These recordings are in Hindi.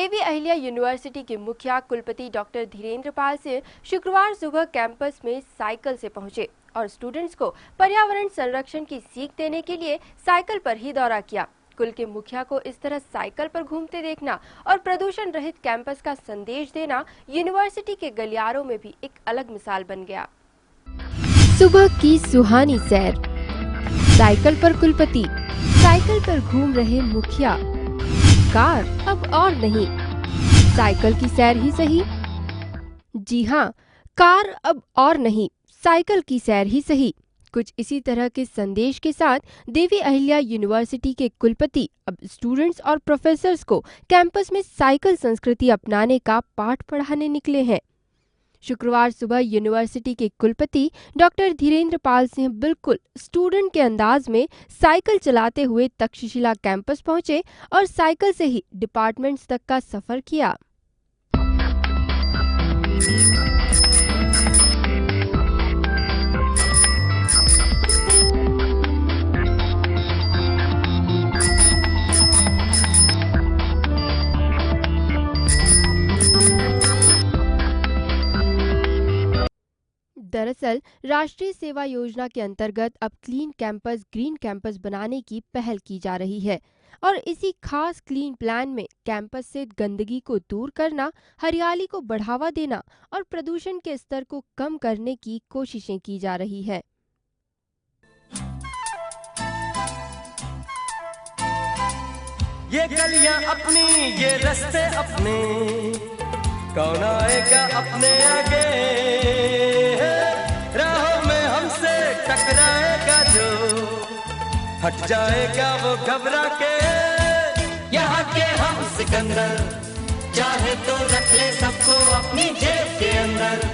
देवी अहिल्या यूनिवर्सिटी के मुखिया कुलपति डॉक्टर धीरेन्द्र पाल सिंह शुक्रवार सुबह कैंपस में साइकिल से पहुंचे और स्टूडेंट्स को पर्यावरण संरक्षण की सीख देने के लिए साइकिल पर ही दौरा किया। कुल के मुखिया को इस तरह साइकिल पर घूमते देखना और प्रदूषण रहित कैंपस का संदेश देना यूनिवर्सिटी के गलियारों में भी एक अलग मिसाल बन गया। सुबह की सुहानी सैर, साइकिल पर कुलपति, साइकिल पर घूम रहे मुखिया, कार अब और नहीं, साइकिल की सैर ही सही। जी हाँ, कार अब और नहीं, साइकिल की सैर ही सही। कुछ इसी तरह के संदेश के साथ देवी अहिल्या यूनिवर्सिटी के कुलपति अब स्टूडेंट्स और प्रोफेसर्स को कैंपस में साइकिल संस्कृति अपनाने का पाठ पढ़ाने निकले हैं। शुक्रवार सुबह यूनिवर्सिटी के कुलपति डॉक्टर धीरेन्द्र पाल सिंह बिल्कुल स्टूडेंट के अंदाज में साइकिल चलाते हुए तक्षशिला कैंपस पहुंचे और साइकिल से ही डिपार्टमेंट्स तक का सफर किया। दरअसल राष्ट्रीय सेवा योजना के अंतर्गत अब क्लीन कैंपस ग्रीन कैंपस बनाने की पहल की जा रही है और इसी खास क्लीन प्लान में कैंपस से गंदगी को दूर करना, हरियाली को बढ़ावा देना और प्रदूषण के स्तर को कम करने की कोशिशें की जा रही है। ये गलियां अपनी, ये रास्ते अपने, कौन आएगा अपने आगे, राहों में हमसे टकराएगा जो, हट जाएगा वो घबरा के। यहाँ के हम सिकंदर, चाहे तो रख ले सबको अपनी जेब के अंदर।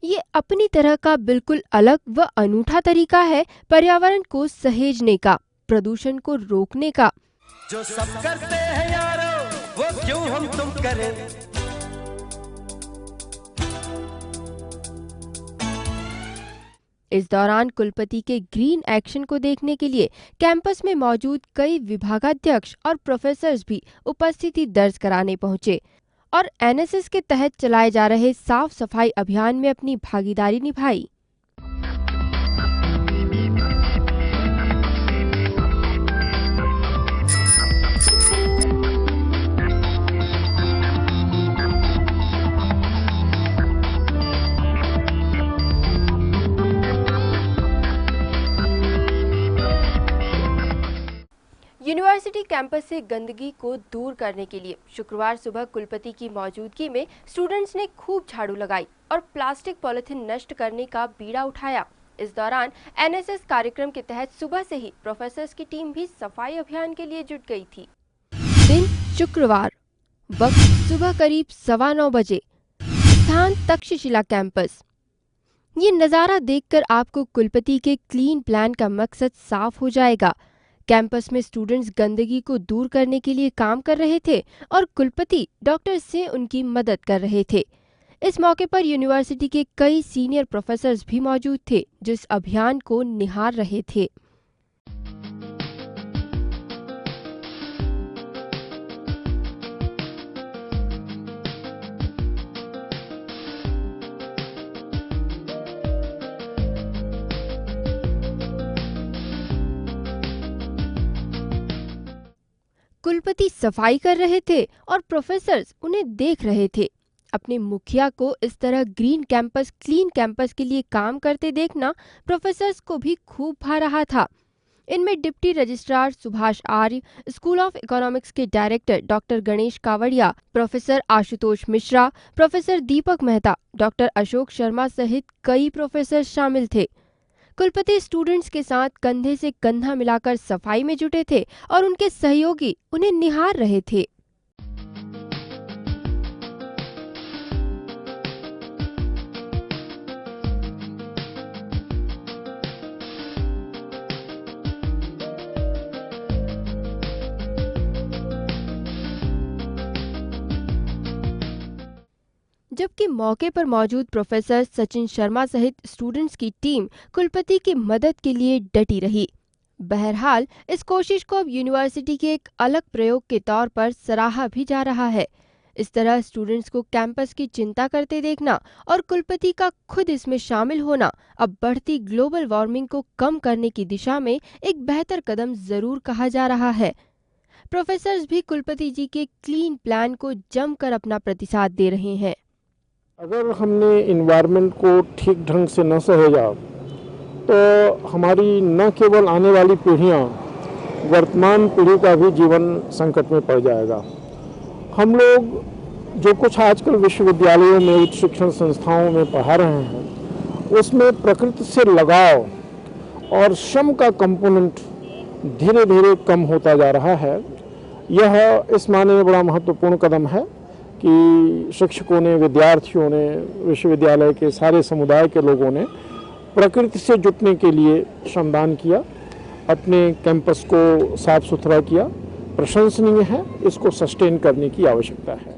ये अपनी तरह का बिल्कुल अलग व अनूठा तरीका है पर्यावरण को सहेजने का, प्रदूषण को रोकने का। जो सब करते हैं यारो, वो क्यों हम तुम करें। इस दौरान कुलपति के ग्रीन एक्शन को देखने के लिए कैंपस में मौजूद कई विभागाध्यक्ष और प्रोफेसर्स भी उपस्थिति दर्ज कराने पहुंचे और एनएसएस के तहत चलाए जा रहे साफ सफाई अभियान में अपनी भागीदारी निभाई। यूनिवर्सिटी कैंपस से गंदगी को दूर करने के लिए शुक्रवार सुबह कुलपति की मौजूदगी में स्टूडेंट्स ने खूब झाड़ू लगाई और प्लास्टिक पॉलिथीन नष्ट करने का बीड़ा उठाया। इस दौरान एनएसएस कार्यक्रम के तहत सुबह से ही प्रोफेसर्स की टीम भी सफाई अभियान के लिए जुट गई थी। दिन शुक्रवार, वक्त सुबह करीब 9:15 बजे, स्थान तक्षशिला कैंपस। ये नज़ारा देखकर आपको कुलपति के क्लीन प्लान का मकसद साफ हो जाएगा। कैंपस में स्टूडेंट्स गंदगी को दूर करने के लिए काम कर रहे थे और कुलपति डॉक्टर सिंह उनकी मदद कर रहे थे। इस मौके पर यूनिवर्सिटी के कई सीनियर प्रोफेसर्स भी मौजूद थे जो इस अभियान को निहार रहे थे। कुलपति सफाई कर रहे थे और प्रोफेसर्स उन्हें देख रहे थे। अपने मुखिया को इस तरह ग्रीन कैंपस क्लीन कैंपस के लिए काम करते देखना प्रोफेसर्स को भी खूब भा रहा था। इनमें deputy registrar Subhash Arya, school of economics के director doctor Ganesh कावड़िया, professor Ashutosh Mishra, professor दीपक मेहता, डॉक्टर अशोक शर्मा सहित कई प्रोफेसर शामिल थे। कुलपति स्टूडेंट्स के साथ कंधे से कंधा मिलाकर सफाई में जुटे थे और उनके सहयोगी उन्हें निहार रहे थे। जबकि मौके पर मौजूद प्रोफेसर सचिन शर्मा सहित स्टूडेंट्स की टीम कुलपति की मदद के लिए डटी रही। बहरहाल इस कोशिश को अब यूनिवर्सिटी के एक अलग प्रयोग के तौर पर सराहा भी जा रहा है। इस तरह स्टूडेंट्स को कैंपस की चिंता करते देखना और कुलपति का खुद इसमें शामिल होना अब बढ़ती ग्लोबल वार्मिंग को कम करने की दिशा में एक बेहतर कदम जरूर कहा जा रहा है। प्रोफेसर्स भी कुलपति जी के क्लीन प्लान को जमकर अपना प्रतिसाद दे रहे हैं। अगर हमने इन्वायरमेंट को ठीक ढंग से न सहेजा तो हमारी न केवल आने वाली पीढ़ियां, वर्तमान पीढ़ी का भी जीवन संकट में पड़ जाएगा। हम लोग जो कुछ आजकल विश्वविद्यालयों में, उच्च शिक्षण संस्थाओं में पढ़ा रहे हैं, उसमें प्रकृति से लगाव और श्रम का कंपोनेंट धीरे धीरे कम होता जा रहा है। यह इस मायने में बड़ा महत्वपूर्ण कदम है कि शिक्षकों ने, विद्यार्थियों ने, विश्वविद्यालय के सारे समुदाय के लोगों ने प्रकृति से जुटने के लिए श्रमदान किया, अपने कैंपस को साफ सुथरा किया। प्रशंसनीय है, इसको सस्टेन करने की आवश्यकता है।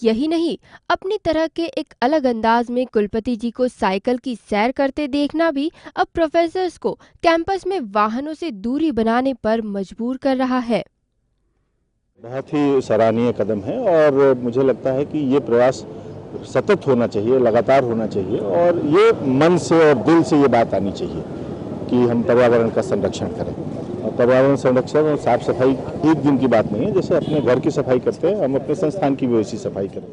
यही नहीं, अपनी तरह के एक अलग अंदाज में कुलपति जी को साइकिल की सैर करते देखना भी अब प्रोफेसर्स को कैंपस में वाहनों से दूरी बनाने पर मजबूर कर रहा है। बहुत ही सराहनीय कदम है और मुझे लगता है कि ये प्रयास सतत होना चाहिए, लगातार होना चाहिए और ये मन से और दिल से ये बात आनी चाहिए कि हम पर्यावरण का संरक्षण करें। और पर्यावरण संरक्षण और साफ सफाई एक दिन की बात नहीं है, जैसे अपने घर की सफाई करते हैं हम अपने संस्थान की भी वैसी सफाई करें।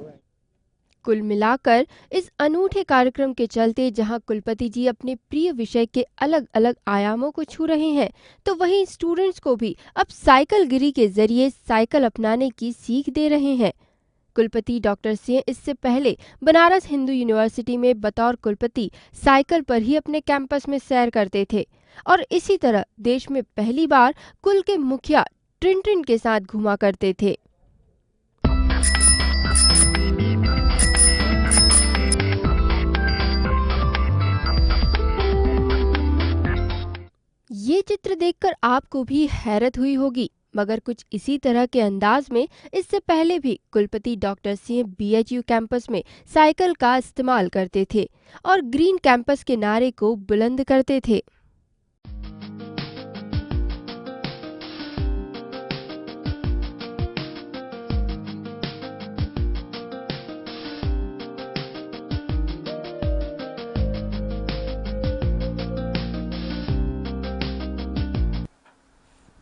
कुल मिलाकर इस अनूठे कार्यक्रम के चलते जहां कुलपति जी अपने प्रिय विषय के अलग अलग आयामों को छू रहे हैं, तो वहीं स्टूडेंट्स को भी अब साइकिल गिरी के जरिए साइकिल अपनाने की सीख दे रहे हैं। कुलपति डॉक्टर सिंह इससे पहले बनारस हिंदू यूनिवर्सिटी में बतौर कुलपति साइकिल पर ही अपने कैंपस में सैर करते थे और इसी तरह देश में पहली बार कुल के मुखिया ट्रिन के साथ घुमा करते थे। ये चित्र देखकर आपको भी हैरत हुई होगी, मगर कुछ इसी तरह के अंदाज में इससे पहले भी कुलपति डॉक्टर सिंह BHU कैंपस में साइकिल का इस्तेमाल करते थे और ग्रीन कैंपस के नारे को बुलंद करते थे।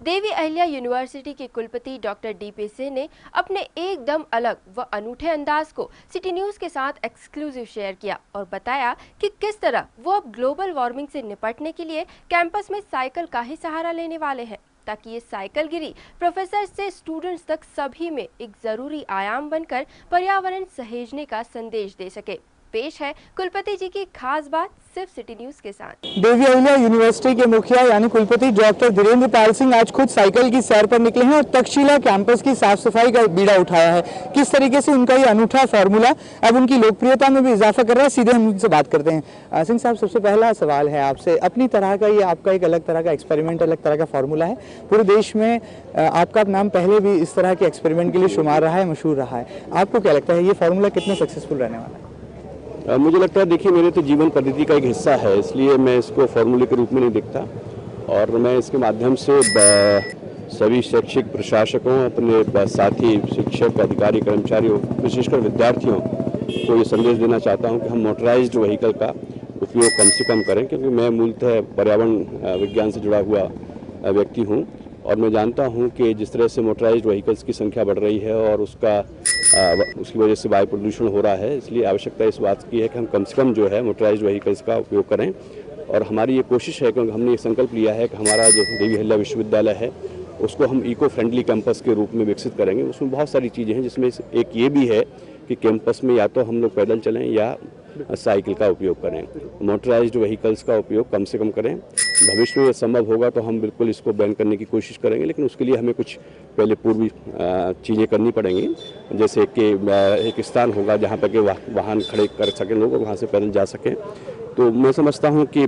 देवी अहिल्या यूनिवर्सिटी के कुलपति डॉक्टर DP सिंह ने अपने एकदम अलग व अनूठे अंदाज को सिटी न्यूज के साथ एक्सक्लूसिव शेयर किया और बताया कि किस तरह वो अब ग्लोबल वार्मिंग से निपटने के लिए कैंपस में साइकिल का ही सहारा लेने वाले हैं, ताकि ये साइकिल गिरी प्रोफेसर से स्टूडेंट्स तक सभी में एक जरूरी आयाम बनकर पर्यावरण सहेजने का संदेश दे सके। पेश है कुलपति जी की खास बात सिर्फ सिटी न्यूज के साथ। देवी अहिल्या यूनिवर्सिटी के मुखिया यानी कुलपति डॉक्टर धीरेन्द्र पाल सिंह आज खुद साइकिल की सैर पर निकले हैं और तक्षशिला कैंपस की साफ सफाई का बीड़ा उठाया है। किस तरीके से उनका ये अनूठा फॉर्मूला अब उनकी लोकप्रियता में भी इजाफा कर रहा है, सीधे हम उनसे बात करते हैं। सिंह साहब, सबसे पहला सवाल है आपसे, अपनी तरह का ये आपका एक अलग तरह का एक्सपेरिमेंट, अलग तरह का फॉर्मूला है। पूरे देश में आपका नाम पहले भी इस तरह के एक्सपेरिमेंट के लिए शुमार रहा है, मशहूर रहा है। आपको क्या लगता है ये फॉर्मूला कितना सक्सेसफुल रहने वाला है? मुझे लगता है, देखिए, मेरे तो जीवन पद्धति का एक हिस्सा है, इसलिए मैं इसको फॉर्मूले के रूप में नहीं देखता और मैं इसके माध्यम से सभी शैक्षिक प्रशासकों, अपने साथी शिक्षक, अधिकारी, कर्मचारियों, विशेषकर विद्यार्थियों को ये संदेश देना चाहता हूं कि हम मोटराइज्ड व्हीकल का उपयोग कम से कम करें, क्योंकि मैं मूलतः पर्यावरण विज्ञान से जुड़ा हुआ व्यक्ति हूं और मैं जानता हूं कि जिस तरह से मोटराइज्ड व्हीकल्स की संख्या बढ़ रही है और उसकी वजह से वायु प्रदूषण हो रहा है, इसलिए आवश्यकता इस बात की है कि हम कम से कम जो है मोटराइज्ड व्हीकल्स का उपयोग करें। और हमारी ये कोशिश है, क्योंकि हमने ये संकल्प लिया है कि हमारा जो देवी अहिल्या विश्वविद्यालय है उसको हम इको फ्रेंडली कैंपस के रूप में विकसित करेंगे। उसमें बहुत सारी चीज़ें हैं, जिसमें एक ये भी है कि कैंपस में या तो हम लोग पैदल चलें या साइकिल का उपयोग करें, मोटराइज्ड व्हीकल्स का उपयोग कम से कम करें। भविष्य में संभव होगा तो हम बिल्कुल इसको बैन करने की कोशिश करेंगे, लेकिन उसके लिए हमें कुछ पहले पूर्वी चीज़ें करनी पड़ेंगी। जैसे कि एक स्थान होगा जहाँ पर कि वाहन खड़े कर सकें लोग और वहाँ से पैदल जा सकें। तो मैं समझता हूँ कि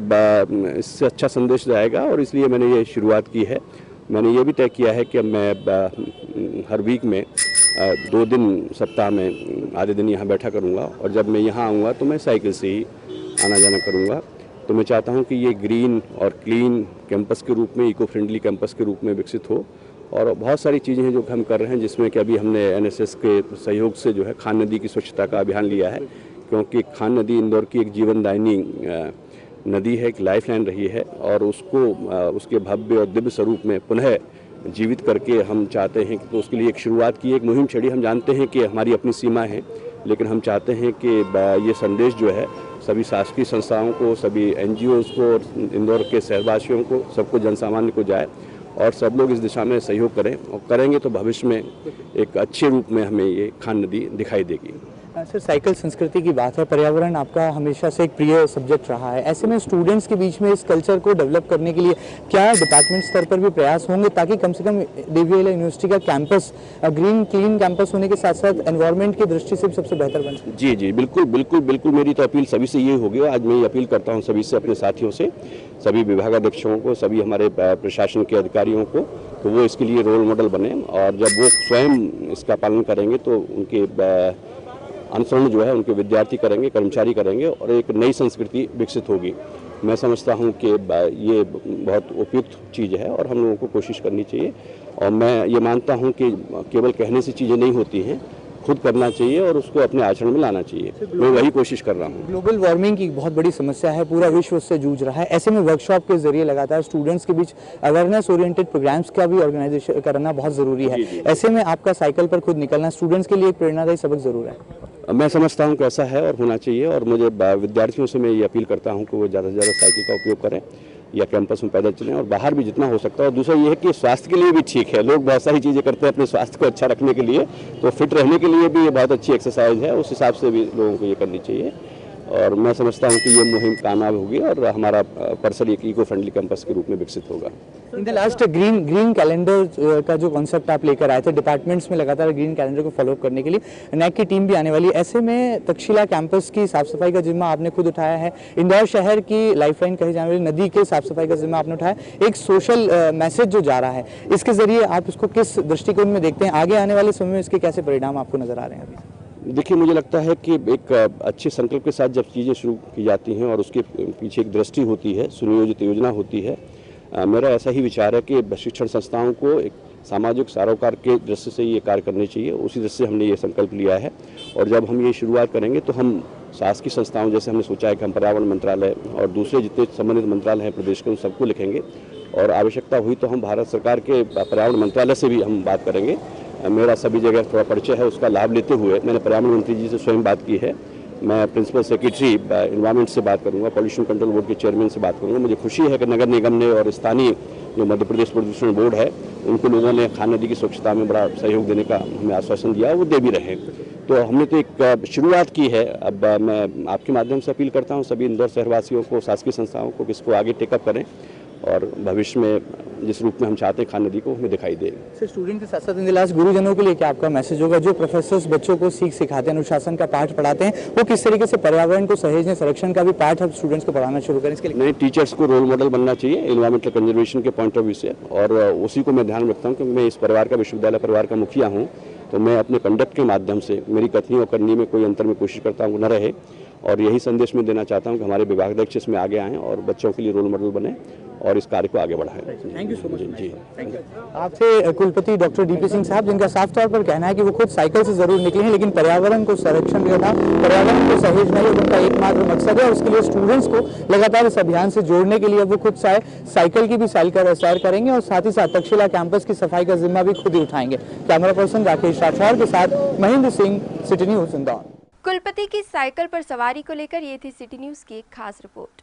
इससे अच्छा संदेश जाएगा और इसलिए मैंने ये शुरुआत की है। मैंने ये भी तय किया है कि मैं हर वीक में 2 दिन सप्ताह में आधे दिन यहाँ बैठा करूँगा और जब मैं यहाँ आऊँगा तो मैं साइकिल से ही आना जाना करूँगा। तो मैं चाहता हूं कि ये ग्रीन और क्लीन कैंपस के रूप में, इको फ्रेंडली कैंपस के रूप में विकसित हो। और बहुत सारी चीज़ें हैं जो हम कर रहे हैं, जिसमें कि अभी हमने NSS के सहयोग से जो है खान नदी की स्वच्छता का अभियान लिया है, क्योंकि खान नदी इंदौर की एक जीवनदायिनी नदी है, एक लाइफलाइन रही है, और उसको उसके भव्य और दिव्य स्वरूप में पुनः जीवित करके हम चाहते हैं कि, तो उसके लिए एक शुरुआत की, एक मुहिम छड़ी। हम जानते हैं कि हमारी अपनी सीमा है, लेकिन हम चाहते हैं कि ये संदेश जो है सभी शासकीय संस्थाओं को, सभी NGOs को, और इंदौर के शहरवासियों को, सबको, जनसामान्य को जाए, और सब लोग इस दिशा में सहयोग करें, और करेंगे तो भविष्य में एक अच्छे रूप में हमें ये खान नदी दिखाई देगी। सर, साइकिल संस्कृति की बात है, पर्यावरण आपका हमेशा से एक प्रिय सब्जेक्ट रहा है। ऐसे में स्टूडेंट्स के बीच में इस कल्चर को डेवलप करने के लिए क्या डिपार्टमेंट स्तर पर भी प्रयास होंगे, ताकि कम से कम DVL यूनिवर्सिटी का कैंपस ग्रीन क्लीन कैंपस होने के साथ साथ एनवायरनमेंट की दृष्टि से भी सबसे बेहतर बन सके? जी जी, बिल्कुल बिल्कुल बिल्कुल, मेरी तो अपील सभी से ये होगी। आज मैं ये अपील करता हूँ सभी से, अपने साथियों से, सभी विभागाध्यक्षों को, सभी हमारे प्रशासन के अधिकारियों को, तो वो इसके लिए रोल मॉडल बने, और जब वो स्वयं इसका पालन करेंगे तो उनके अनुसरण जो है उनके विद्यार्थी करेंगे, कर्मचारी करेंगे, और एक नई संस्कृति विकसित होगी। मैं समझता हूं कि ये बहुत उपयुक्त चीज़ है, और हम लोगों को कोशिश करनी चाहिए। और मैं ये मानता हूं कि केवल कहने से चीज़ें नहीं होती हैं, खुद करना चाहिए और उसको अपने आचरण में लाना चाहिए। मैं वही कोशिश कर रहा हूँ। ग्लोबल वार्मिंग की बहुत बड़ी समस्या है, पूरा विश्व उससे जूझ रहा है। ऐसे में वर्कशॉप के जरिए लगातार स्टूडेंट्स के बीच अवेयरनेस ओरिएंटेड प्रोग्राम्स का भी ऑर्गेनाइजेशन करना बहुत ज़रूरी है। ऐसे में आपका साइकिल पर खुद निकलना स्टूडेंट्स के लिए एक प्रेरणादायी सबक ज़रूर है। मैं समझता हूं कि ऐसा है और होना चाहिए, और मुझे विद्यार्थियों से मैं ये अपील करता हूं कि वो ज़्यादा से ज़्यादा साइकिल का उपयोग करें, या कैंपस में पैदल चलें, और बाहर भी जितना हो सकता है। और दूसरा ये है कि स्वास्थ्य के लिए भी ठीक है। लोग बहुत सारी चीज़ें करते हैं अपने स्वास्थ्य को अच्छा रखने के लिए, तो फिट रहने के लिए भी ये बहुत अच्छी एक्सरसाइज है। उस हिसाब से भी लोगों को ये करनी चाहिए, और मैं समझता हूं कि ये मुहिम कामयाब होगी, और हमारा परिसर एक इको फ्रेंडली कैंपस के रूप में विकसित होगा। In the last green calendar का जो कॉन्सेप्ट आप लेकर आए थे, डिपार्टमेंट्स में लगातार ग्रीन कैलेंडर को फॉलो अप करने के लिए NAC की टीम भी आने वाली है। ऐसे में तक्षशिला कैंपस की साफ सफाई का जिम्मा आपने खुद उठाया है, इंदौर शहर की लाइफलाइन कही जाने वाली नदी के साफ सफाई का जिम्मा आपने उठाया। एक सोशल मैसेज जो जा रहा है, इसके जरिए आप इसको किस दृष्टिकोण में देखते हैं? आगे आने वाले समय में इसके कैसे परिणाम आपको नजर आ रहे हैं? अभी देखिए, मुझे लगता है कि एक अच्छे संकल्प के साथ जब चीज़ें शुरू की जाती हैं और उसके पीछे एक दृष्टि होती है, सुनियोजित योजना होती है, मेरा ऐसा ही विचार है कि शिक्षण संस्थाओं को एक सामाजिक सरोकार के दृष्टि से ये कार्य करने चाहिए। उसी दृष्टि से हमने ये संकल्प लिया है, और जब हम ये शुरुआत करेंगे तो हम शासकीय संस्थाओं, जैसे हमने सोचा है कि हम पर्यावरण मंत्रालय और दूसरे जितने संबंधित मंत्रालय हैं प्रदेश के, उन सबको लिखेंगे, और आवश्यकता हुई तो हम भारत सरकार के पर्यावरण मंत्रालय से भी हम बात करेंगे। मेरा सभी जगह थोड़ा परिचय है, उसका लाभ लेते हुए मैंने पर्यावरण मंत्री जी से स्वयं बात की है। मैं प्रिंसिपल सेक्रेटरी एनवायरमेंट से बात करूंगा, पॉल्यूशन कंट्रोल बोर्ड के चेयरमैन से बात करूंगा। मुझे खुशी है कि नगर निगम ने और स्थानीय जो मध्य प्रदेश प्रदूषण बोर्ड है, उनको लोगों ने खान नदी की स्वच्छता में बड़ा सहयोग देने का हमें आश्वासन दिया, वो दे भी रहे। तो हमने तो एक शुरुआत की है। अब मैं आपके माध्यम से अपील करता हूँ सभी इंदौर शहरवासियों को, शासकीय संस्थाओं को, किसको आगे टेकअप करें, और भविष्य में जिस रूप में हम चाहते हैं खान नदी को, हमें दिखाई देगा। सर, स्टूडेंट के साथ साथ इन लास्ट गुरुजनों के लिए क्या आपका मैसेज होगा? जो प्रोफेसर्स बच्चों को सीख सिखाते हैं, अनुशासन का पाठ पढ़ाते हैं, वो किस तरीके से पर्यावरण को सहेजने, संरक्षण का भी पाठ अब स्टूडेंट्स को पढ़ाना शुरू करें? इसके लिए नए टीचर्स को रोल मॉडल बनना चाहिए एनवायरमेंटल कंजर्वेशन के पॉइंट ऑफ व्यू से, और उसी को मैं ध्यान रखता हूँ, क्योंकि मैं इस परिवार का, विश्वविद्यालय परिवार का मुखिया हूँ। तो मैं अपने कंडक्ट के माध्यम से मेरी कथनी और करनी में कोई अंतर में कोशिश करता हूँ न रहे, और यही संदेश मैं देना चाहता हूँ कि हमारे विभागाध्यक्ष इसमें आगे आएँ और बच्चों के लिए रोल मॉडल बने और इस कार्य को आगे बढ़ाएं। Thank you so much. जी, आपसे कुलपति डॉक्टर DP सिंह साहब, जिनका साफ तौर पर कहना है कि वो खुद साइकिल से जरूर निकले हैं, लेकिन पर्यावरण को संरक्षण देना, पर्यावरण को सहेजना ही उनका एकमात्र मकसद है, और उसके लिए स्टूडेंट्स को लगातार इस अभियान से जोड़ने के लिए वो खुद साइकिल की भी सैर करेंगे, और साथ ही साथ तक्षशिला कैंपस की सफाई का जिम्मा भी खुद ही उठाएंगे। कैमरा पर्सन राकेश राठौर के साथ महेंद्र सिंह, सिटी न्यूज इंदौर। कुलपति की साइकिल पर सवारी को लेकर ये थी सिटी न्यूज की एक खास रिपोर्ट।